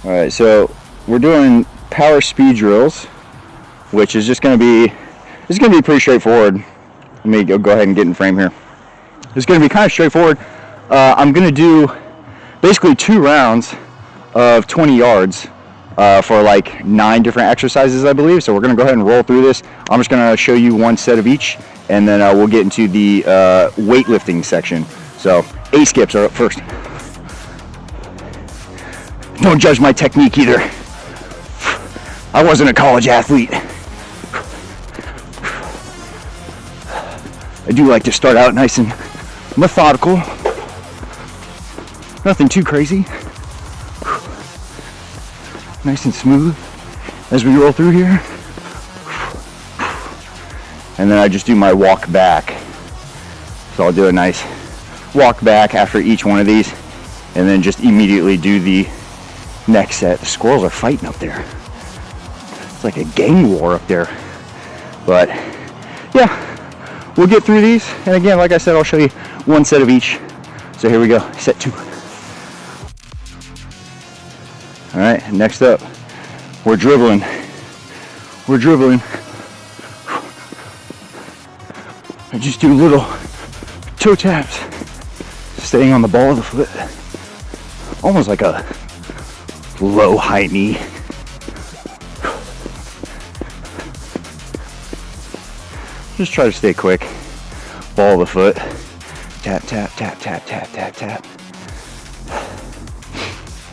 All right, so we're doing power speed drills, which is just going to be, it's going to be pretty straightforward. Let me go ahead and get in frame here. It's going to be kind of straightforward. I'm going to do basically 2 rounds of 20 yards for like 9 different exercises, I believe. So we're going to go ahead and roll through this. I'm just going to show you one set of each, and then we'll get into the weightlifting section. So A skips are up first. Don't judge my technique either. I wasn't a college athlete. I do like to start out nice and methodical. Nothing too crazy. Nice and smooth as we roll through here. And then I just do my walk back. So I'll do a nice walk back after each one of these, and then just immediately do the next set. The squirrels are fighting up there. It's like a gang war up there. But yeah, we'll get through these. And again, like I said, I'll show you one set of each. So here we go, set 2. All right, next up, we're dribbling. We're dribbling. I just do little toe taps, staying on the ball of the foot. Almost like a low high knee. Just try to stay quick. Ball of the foot. Tap, tap, tap, tap, tap, tap, tap.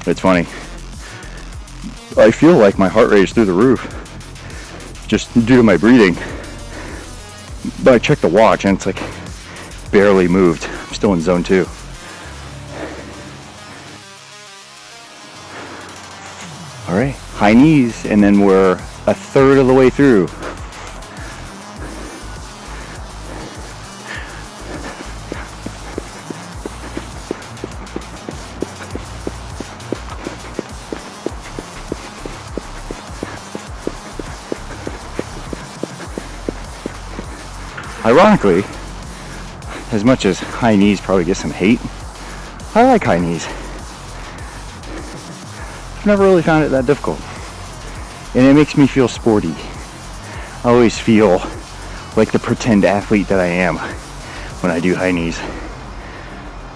It's funny. I feel like my heart rate is through the roof, just due to my breathing. But I checked the watch and it's like barely moved. I'm still in zone 2. All right, high knees, and then we're a third of the way through. Ironically, as much as high knees probably get some hate, I like high knees. I've never really found it that difficult. And it makes me feel sporty. I always feel like the pretend athlete that I am when I do high knees.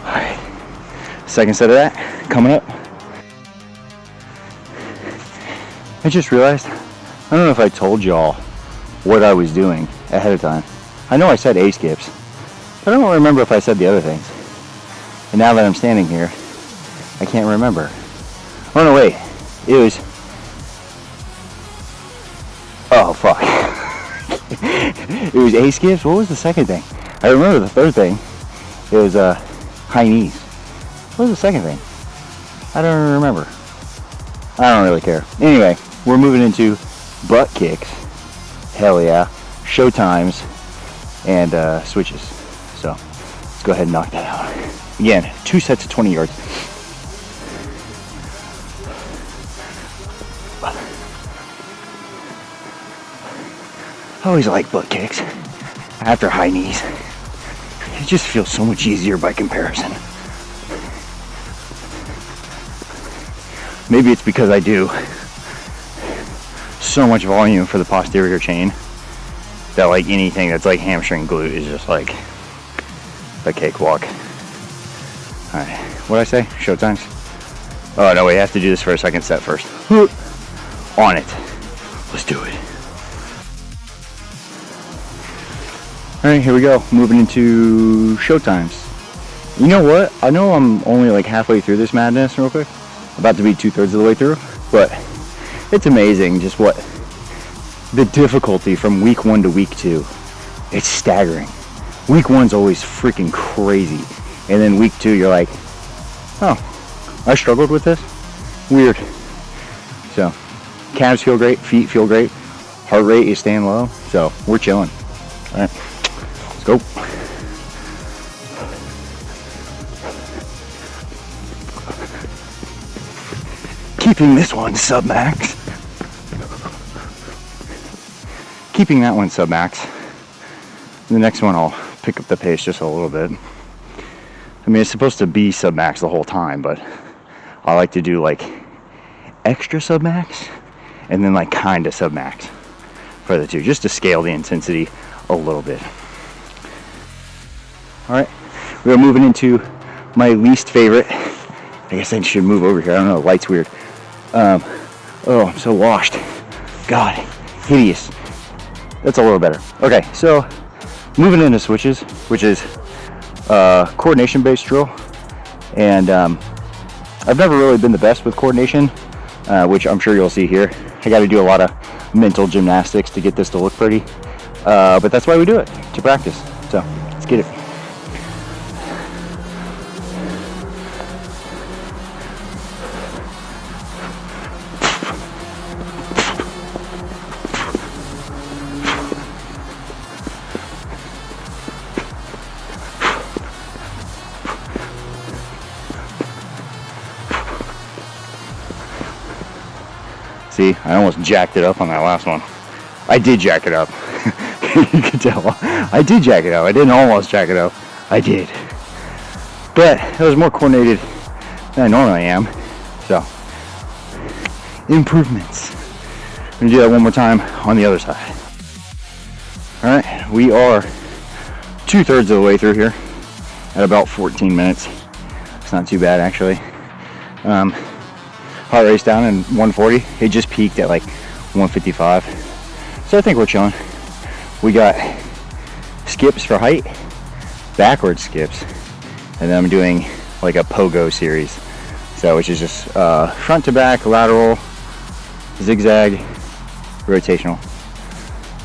Alright, second set of that, coming up. I just realized, I don't know if I told y'all what I was doing ahead of time. I know I said A skips, but I don't remember if I said the other things. And now that I'm standing here, I can't remember. Oh no, wait. It was... Oh, fuck. It was A skips? What was the second thing? I remember the third thing. It was high knees. What was the second thing? I don't remember. I don't really care. Anyway, we're moving into butt kicks. Hell yeah. Show times. And switches. So let's go ahead and knock that out. Again, 2 sets of 20 yards. I always like butt kicks after high knees. It just feels so much easier by comparison. Maybe it's because I do so much volume for the posterior chain that like anything that's like hamstring glute is just like a cakewalk. Alright, what'd I say? Show times? Oh no, we have to do this for a second set first. On it. Let's do it. Alright, here we go. Moving into show times. You know what? I know I'm only like halfway through this madness real quick. About to be 2/3 of the way through. But it's amazing just what the difficulty from week 1 to week 2. It's staggering. Week 1's always freaking crazy. And then week 2 you're like, oh, I struggled with this? Weird. So, calves feel great, feet feel great, heart rate is staying low, so we're chilling. Alright, let's go. Keeping this one sub-max. Keeping that one sub-max. The next one I'll pick up the pace just a little bit. I mean, it's supposed to be sub-max the whole time, but I like to do like extra submax and then like kind of submax for the two, just to scale the intensity a little bit. All right, we are moving into my least favorite. I guess I should move over here. I don't know, the light's weird. Oh, I'm so washed. God, hideous. That's a little better. Okay, so moving into switches, which is coordination-based drill, and I've never really been the best with coordination, which I'm sure you'll see here. I got to do a lot of mental gymnastics to get this to look pretty, but that's why we do it, to practice. So let's get it. See, I almost jacked it up on that last one. I did jack it up. You can tell. I did jack it up. I didn't almost jack it up. I did. But it was more coordinated than I normally am. So, improvements. I'm going to do that one more time on the other side. Alright, we are 2/3 of the way through here at about 14 minutes. It's not too bad, actually. Heart rate's down in 140. It just peaked at like 155. So I think we're chilling. We got skips for height, backward skips, and then I'm doing like a pogo series. So which is just front to back, lateral, zigzag, rotational.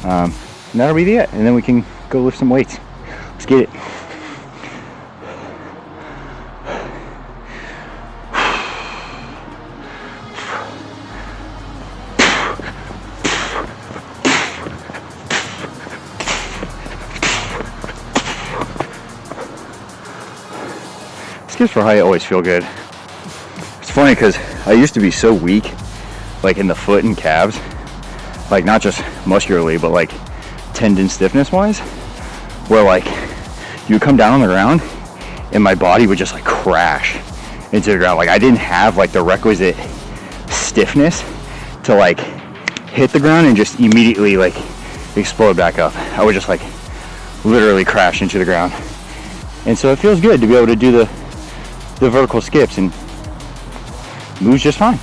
And that'll be it. And then we can go lift some weights. Let's get it. Skips for height always feel good. It's funny because I used to be so weak, like in the foot and calves, like not just muscularly, but like tendon stiffness wise, where like you would come down on the ground and my body would just like crash into the ground. Like I didn't have like the requisite stiffness to like hit the ground and just immediately like explode back up. I would just like literally crash into the ground. And so it feels good to be able to do the vertical skips and moves just fine.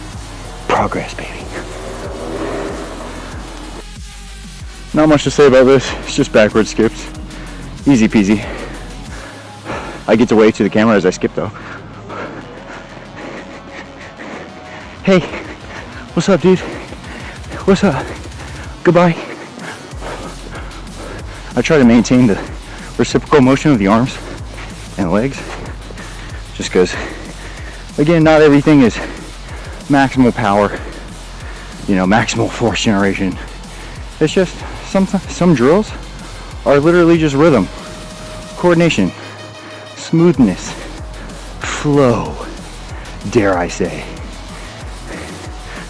Progress, baby. Not much to say about this. It's just backward skips. Easy peasy. I get to wave to the camera as I skip though. Hey, what's up, dude? What's up? Goodbye. I try to maintain the reciprocal motion of the arms and legs. Just because, again, not everything is maximal power, you know, maximal force generation. It's just some drills are literally just rhythm, coordination, smoothness, flow, dare I say.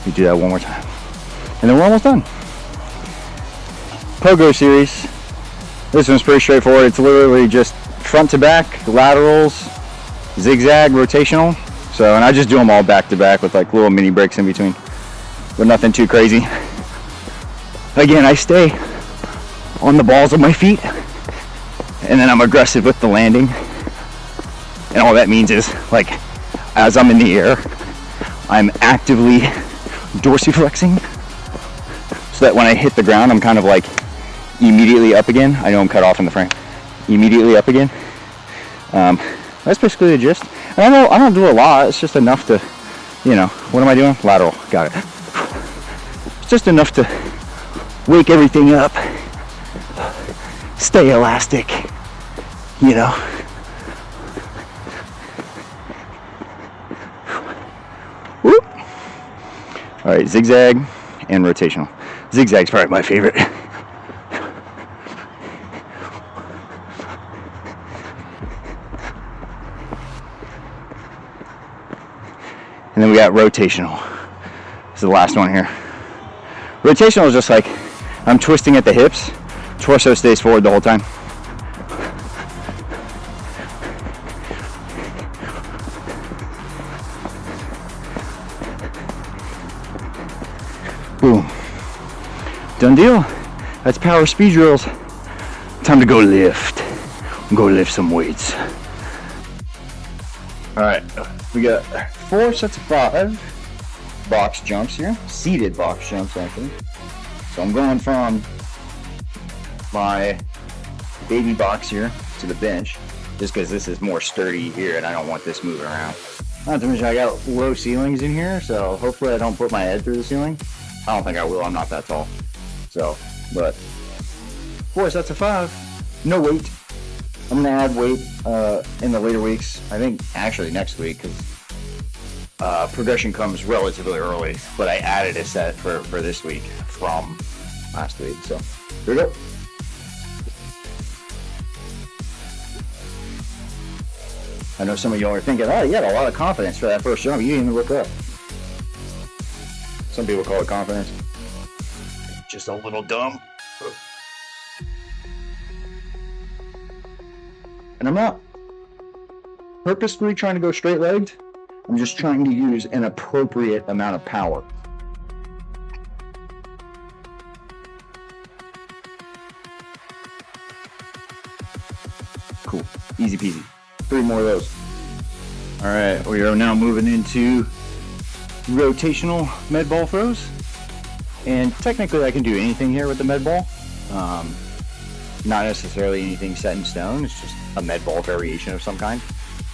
We do that one more time. And then we're almost done. Pogo series. This one's pretty straightforward. It's literally just front to back, laterals, zigzag, rotational. So, and I just do them all back to back with like little mini breaks in between, but nothing too crazy. Again, I stay on the balls of my feet, and then I'm aggressive with the landing. And all that means is like, as I'm in the air, I'm actively dorsiflexing, so that when I hit the ground, I'm kind of like immediately up again. I know I'm cut off in the frame. Immediately up again. That's basically the gist. And I don't do a lot. It's just enough to, you know, what am I doing? Lateral. Got it. It's just enough to wake everything up. Stay elastic. You know. Whoop. All right, zigzag and rotational. Zigzag's probably my favorite. And then we got rotational. This is the last one here. Rotational is just like I'm twisting at the hips, torso stays forward the whole time. Boom. Done deal. That's power speed drills. Time to go lift. Go lift some weights. Alright, we got 4 sets of 5 box jumps here. Seated box jumps, actually. So I'm going from my baby box here to the bench, just because this is more sturdy here and I don't want this moving around. Not to mention I got low ceilings in here, so hopefully I don't put my head through the ceiling. I don't think I will, I'm not that tall. So, but 4 sets of 5, no weight. I'm gonna add weight in the later weeks. I think actually next week, because progression comes relatively early, but I added a set for this week from last week. So here we go. I know some of y'all are thinking, oh, you got a lot of confidence for that first jump. You didn't even look up. Some people call it confidence. Just a little dumb. And I'm not purposefully trying to go straight legged. I'm just trying to use an appropriate amount of power. Cool. Easy peasy. 3 more of those. Alright, we are now moving into rotational med ball throws. And technically I can do anything here with the med ball. Not necessarily anything set in stone, it's just a med ball variation of some kind.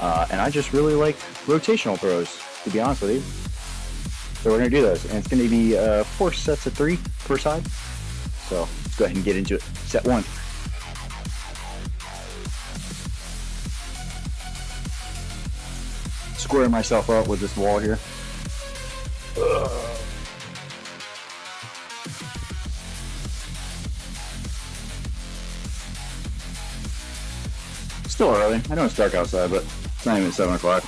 And I just really like rotational throws, to be honest with you. So we're going to do those, and it's going to be 4 sets of 3 per side. So let's go ahead and get into it. Set 1. Squaring myself up with this wall here. Still early. I know it's dark outside, but it's not even 7 o'clock.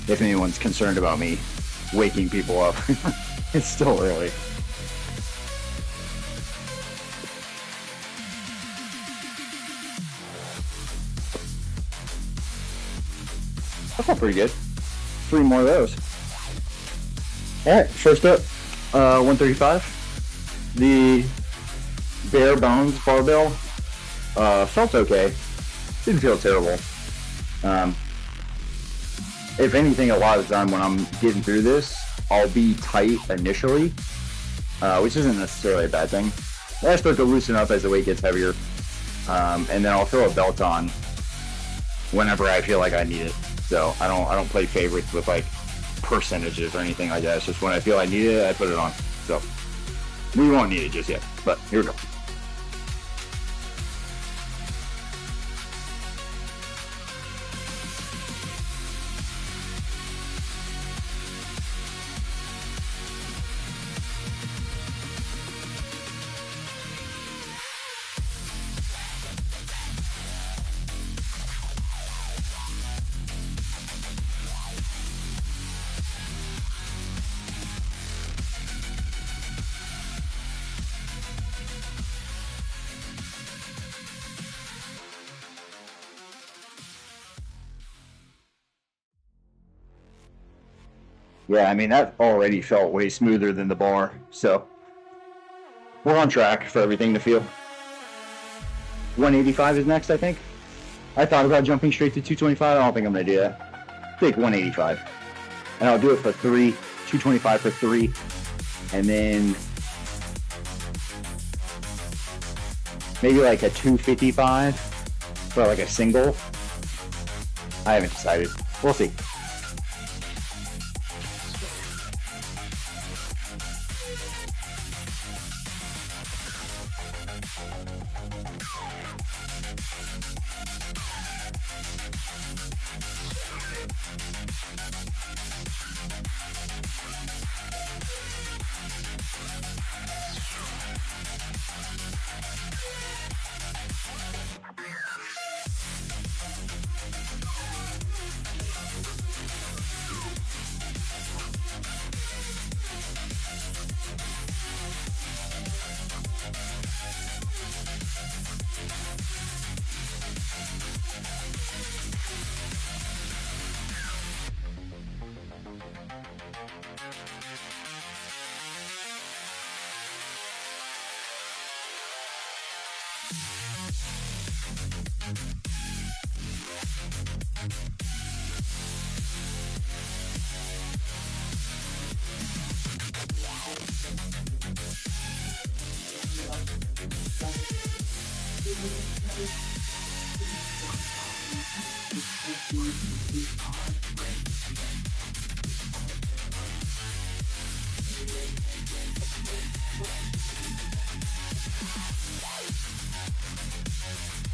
If anyone's concerned about me waking people up, it's still early. That felt pretty good. 3 more of those. Alright, first up, 135. The bare bones barbell felt okay. Didn't feel terrible. If anything, a lot of the time when I'm getting through this, I'll be tight initially, which isn't necessarily a bad thing. I start to loosen up as the weight gets heavier, and then I'll throw a belt on whenever I feel like I need it. So I don't play favorites with like percentages or anything like that. It's just when I feel I need it, I put it on. So we won't need it just yet, but here we go. Yeah, I mean, that already felt way smoother than the bar, so we're on track for everything to feel. 185 is next, I think. I thought about jumping straight to 225. I don't think I'm going to do that. I think 185. And I'll do it for 3, 225 for 3, and then maybe like a 255 for like a single. I haven't decided. We'll see.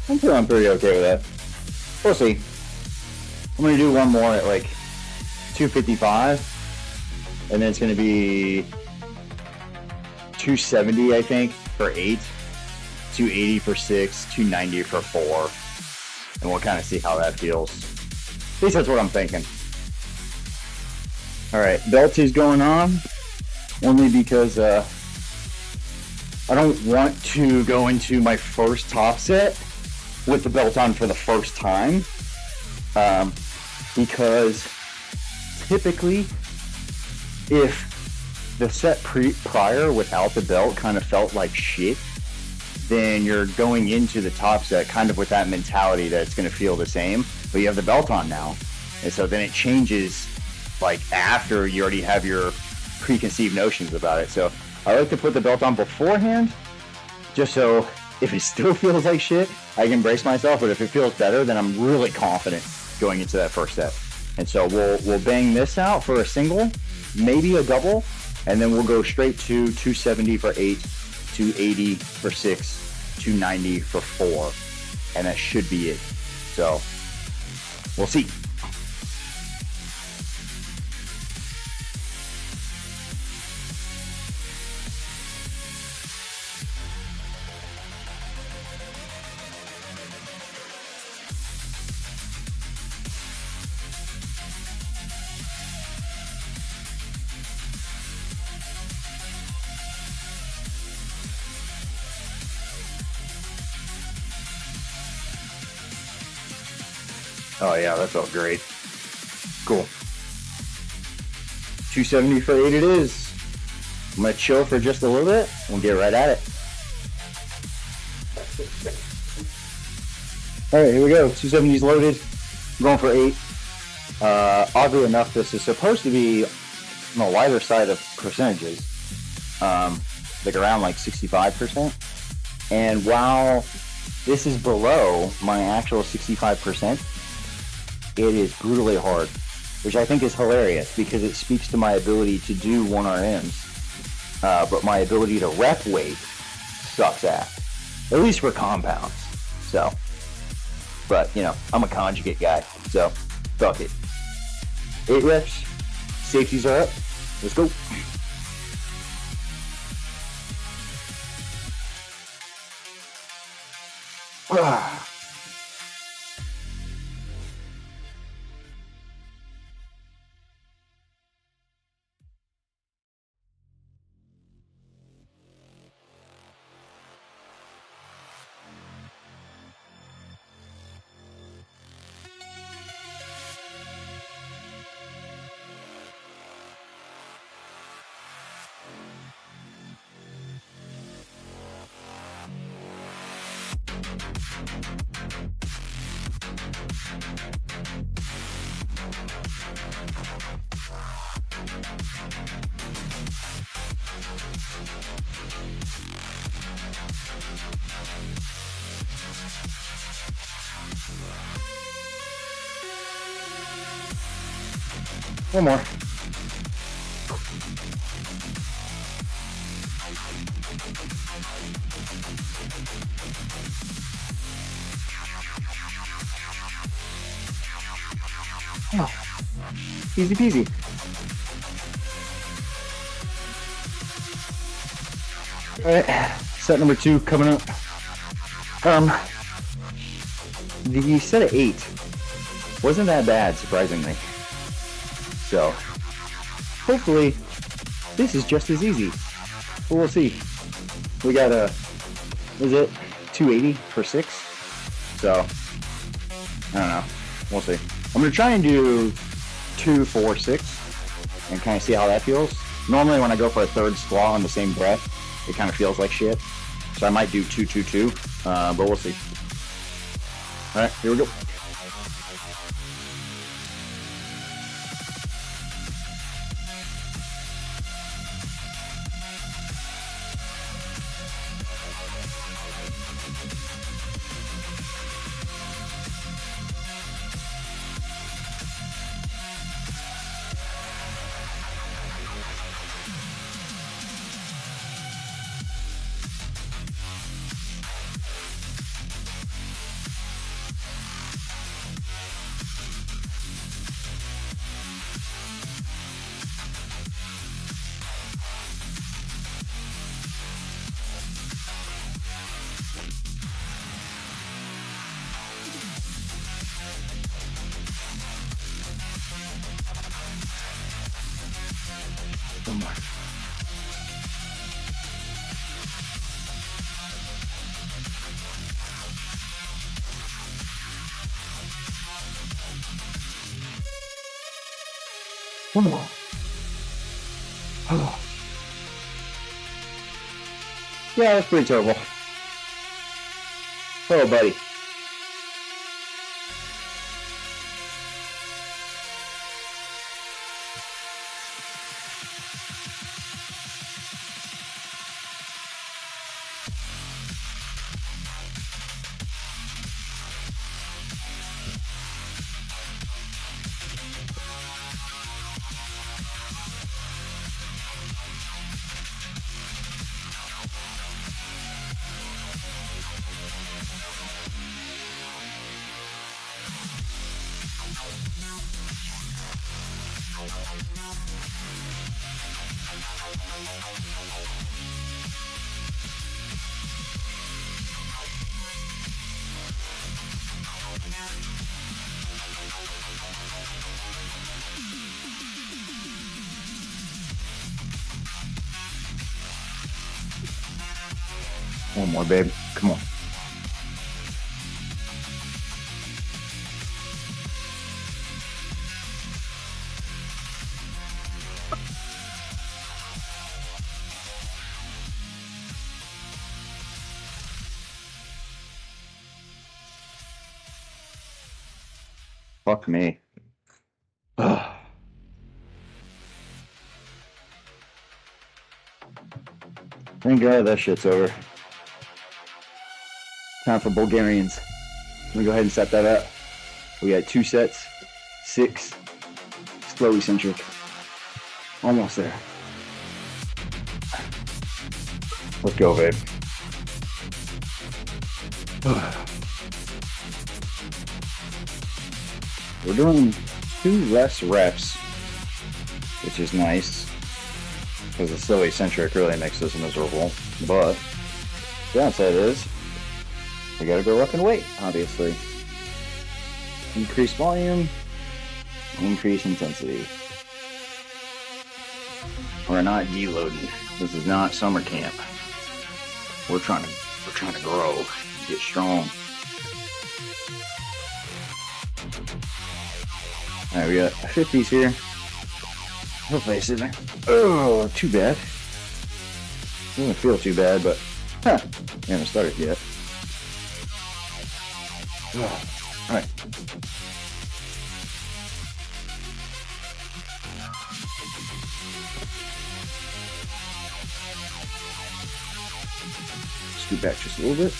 I'm feeling pretty okay with that. We'll see. I'm gonna do one more at like 255, and then it's gonna be 270, I think, for 8, 280 for 6, 290 for 4, and we'll kind of see how that feels. At least that's what I'm thinking. All right, belt is going on, only because I don't want to go into my first top set with the belt on for the first time, because typically if the set prior without the belt kind of felt like shit, then you're going into the top set kind of with that mentality that it's going to feel the same, but you have the belt on now, and so then it changes like after you already have your preconceived notions about it. So I like to put the belt on beforehand, just so if it still feels like shit, I can brace myself, but if it feels better, then I'm really confident going into that first set. And so we'll bang this out for a single, maybe a double, and then we'll go straight to 270 for 8, 280 for 6, 290 for 4, and that should be it. So we'll see. Oh yeah, that felt great. Cool. 270 for 8 it is. I'm gonna chill for just a little bit and we'll get right at it. Alright, here we go. 270's loaded. I'm going for 8. Oddly enough, this is supposed to be on the lighter side of percentages. Like around like 65%. And while this is below my actual 65%, it is brutally hard, which I think is hilarious because it speaks to my ability to do 1RMs, but my ability to rep weight sucks ass, at least for compounds. So, but you know, I'm a conjugate guy, so fuck it. 8 reps, safeties are up, let's go. One more. Oh, easy peasy. All right, set number 2 coming up. The set of 8 wasn't that bad, surprisingly. So, hopefully, this is just as easy. But we'll see. We got is it 280 for 6? So, I don't know. We'll see. I'm going to try and do 2, 4, 6 and kind of see how that feels. Normally, when I go for a third squat on the same breath, it kind of feels like shit. So I might do 2, 2, 2, but we'll see. All right, here we go. One more. One more. Oh. Yeah, that's pretty terrible. Oh, buddy. One more, babe. Come on. Fuck me. Ugh. Thank God that shit's over. Time for Bulgarians. Let me go ahead and set that up. We got 2 sets, 6, slow eccentric. Almost there. Let's go, babe. We're doing 2 less reps, which is nice, because the slow eccentric really makes us miserable. But the downside is, we gotta go up in weight, obviously. Increase volume, increase intensity. We're not deloading. This is not summer camp. We're trying to grow, get strong. Alright, we got 50s here. Hopefully this isn't, oh, too bad. Doesn't feel too bad, but, huh, we haven't started yet. Alright. Scoot back just a little bit.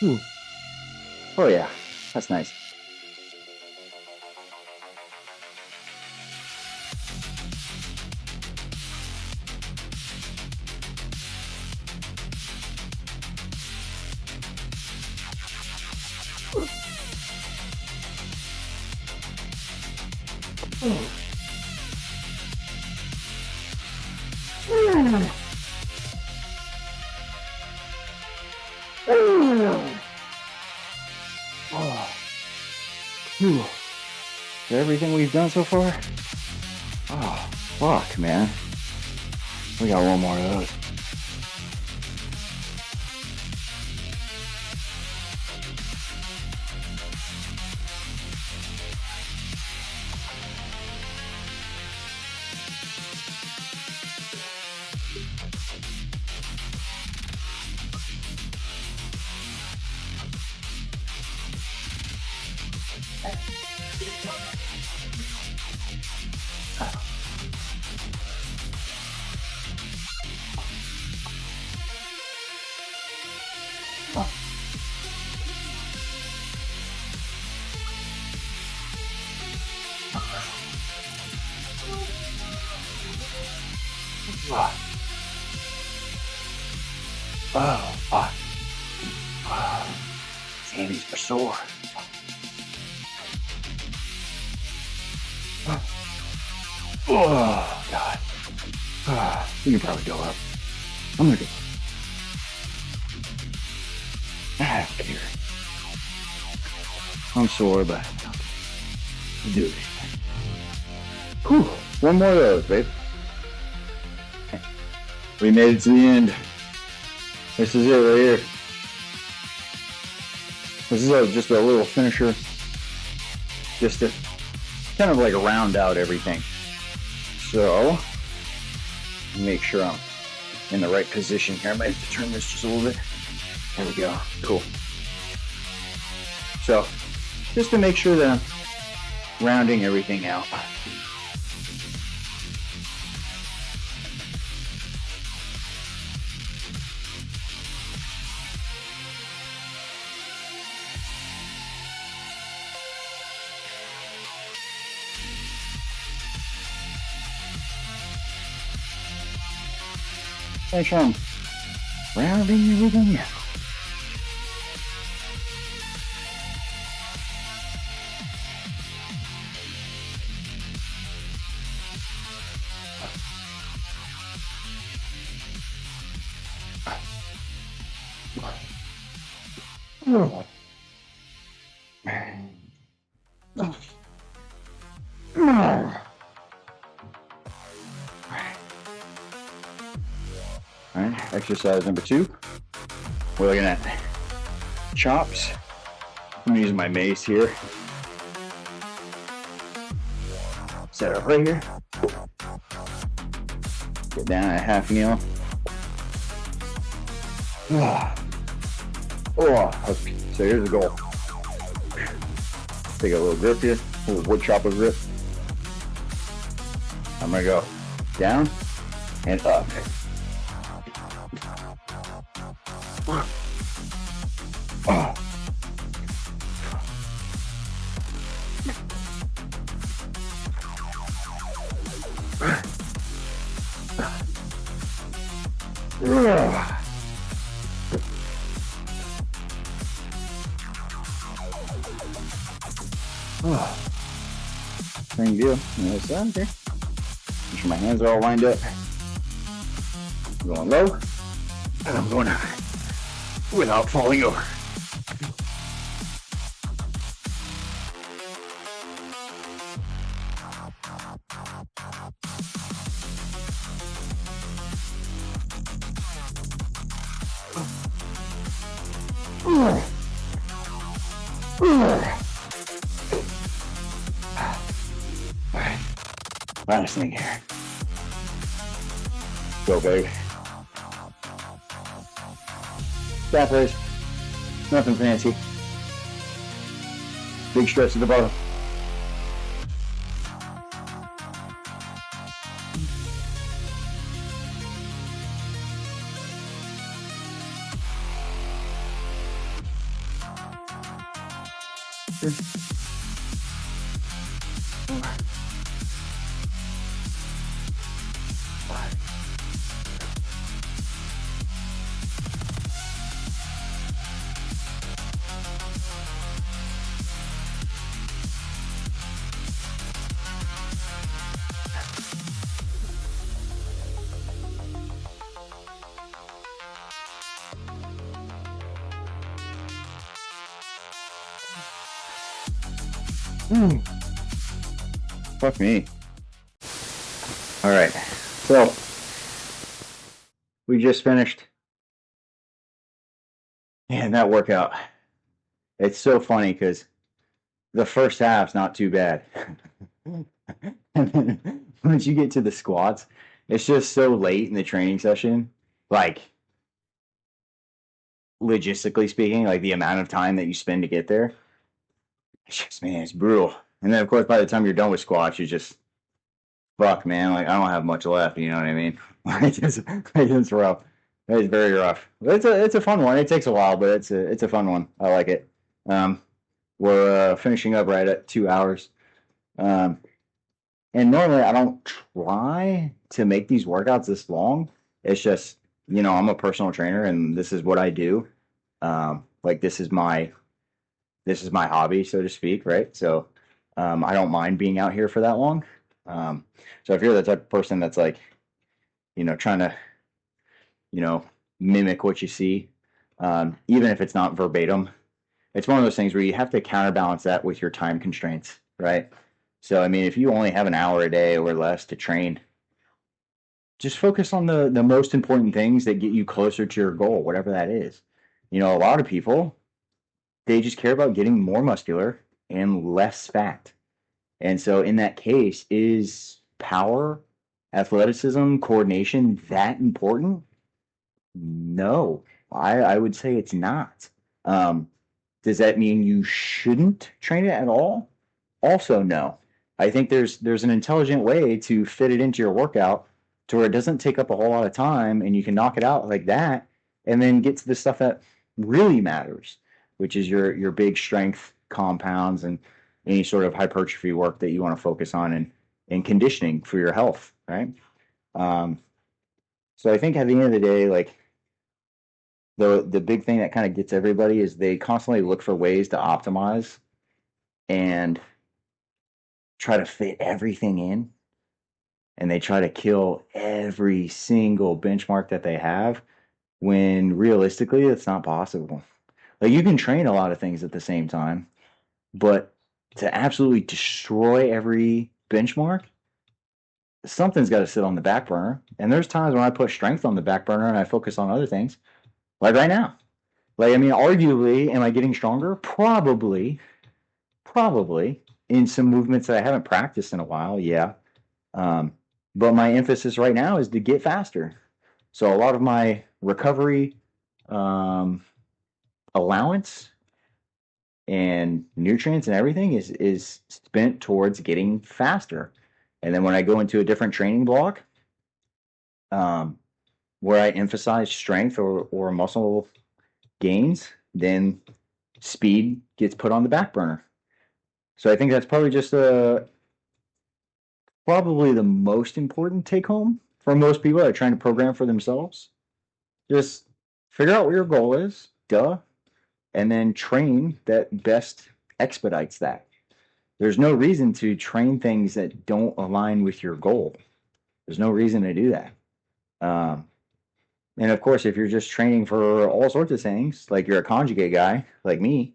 Ooh. Oh yeah, that's nice. Everything we've done so far? Oh, fuck, man. We got one more of those. Oh, fuck. Hammies are sore. Oh, God. You can probably go up. I'm gonna go. I don't care. I'm sore, but I'll do it. Whew. One more of those, babe. We made it to the end. This is it right here. This is just a little finisher. Just to kind of like round out everything. So, make sure I'm in the right position here. I might have to turn this just a little bit. There we go. Cool. So, just to make sure that I'm rounding everything out. Make sure I'm rounding everything out. Alright, exercise number 2. We're looking at chops. I'm using my mace here. Set it up right here. Get down at half kneel. Okay. So here's the goal. Take a little grip here, a little wood chopper grip. I'm gonna go down and up. Same deal. Other side here. Make sure my hands are all lined up. I'm going low, and I'm going high without falling over. Last thing here. Go, baby. Back raise. Nothing fancy. Big stretch at the bottom. Fuck me. Alright, so we just finished. Man, that workout. It's so funny because the first half's not too bad. And then once you get to the squats, it's just so late in the training session. Like, logistically speaking, like the amount of time that you spend to get there. It's just, man, it's brutal. And then, of course, by the time you're done with squats, you just, fuck, man, like, I don't have much left, you know what I mean? It's rough. It's very rough. It's a fun one. It takes a while, but it's a fun one. I like it. We're finishing up right at 2 hours. And normally I don't try to make these workouts this long. It's just, you know, I'm a personal trainer and this is what I do. Like this is my hobby, so to speak, right? So I don't mind being out here for that long. So if you're the type of person that's like, trying to, you know, mimic what you see, even if it's not verbatim, it's one of those things where you have to counterbalance that with your time constraints, right? So, I mean, if you only have an hour a day or less to train, just focus on the most important things that get you closer to your goal, whatever that is. A lot of people, they just care about getting more muscular and less fat. And so in that case, is power, athleticism, coordination that important? No, I would say it's not. Um, does that mean you shouldn't train it at all? Also, no. I think there's an intelligent way to fit it into your workout to where it doesn't take up a whole lot of time and you can knock it out like that and then get to the stuff that really matters, which is your big strength compounds and any sort of hypertrophy work that you want to focus on and conditioning for your health, right? Um, so I think at the end of the day, like the big thing that kind of gets everybody is they constantly look for ways to optimize and try to fit everything in, and they try to kill every single benchmark that they have when realistically it's not possible. Like you can train a lot of things at the same time, but to absolutely destroy every benchmark, something's got to sit on the back burner. And there's times when I put strength on the back burner and I focus on other things, like right now. Like, I mean, arguably, am I getting stronger? Probably in some movements that I haven't practiced in a while. Yeah. But my emphasis right now is to get faster. So a lot of my recovery allowance and nutrients and everything is spent towards getting faster. And then when I go into a different training block, where I emphasize strength or muscle gains, then speed gets put on the back burner. So I think that's probably just probably the most important take home for most people that are trying to program for themselves. Just figure out what your goal is, duh, and then train that best expedites that. There's no reason to train things that don't align with your goal. There's no reason to do that. And of course, if you're just training for all sorts of things, like you're a conjugate guy, like me,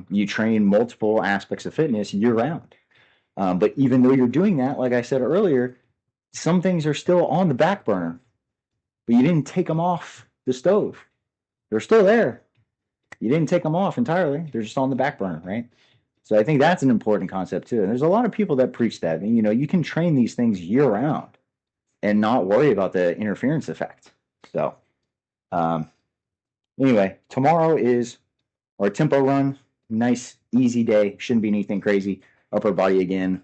you train multiple aspects of fitness year round. But even though you're doing that, like I said earlier, some things are still on the back burner, but you didn't take them off the stove. They're still there. You didn't take them off entirely. They're just on the back burner, right? So I think that's an important concept too. And there's a lot of people that preach that. And, you can train these things year round and not worry about the interference effect. So anyway, tomorrow is our tempo run. Nice, easy day. Shouldn't be anything crazy. Upper body again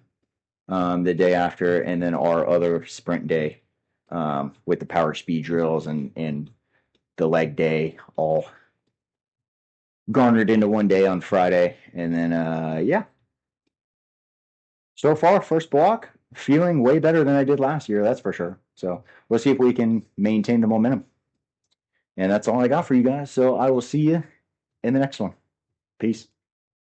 the day after, and then our other sprint day with the power speed drills and the leg day all garnered into one day on Friday. And then, yeah. So far, first block, feeling way better than I did last year, that's for sure. So we'll see if we can maintain the momentum. And that's all I got for you guys. So I will see you in the next one. Peace.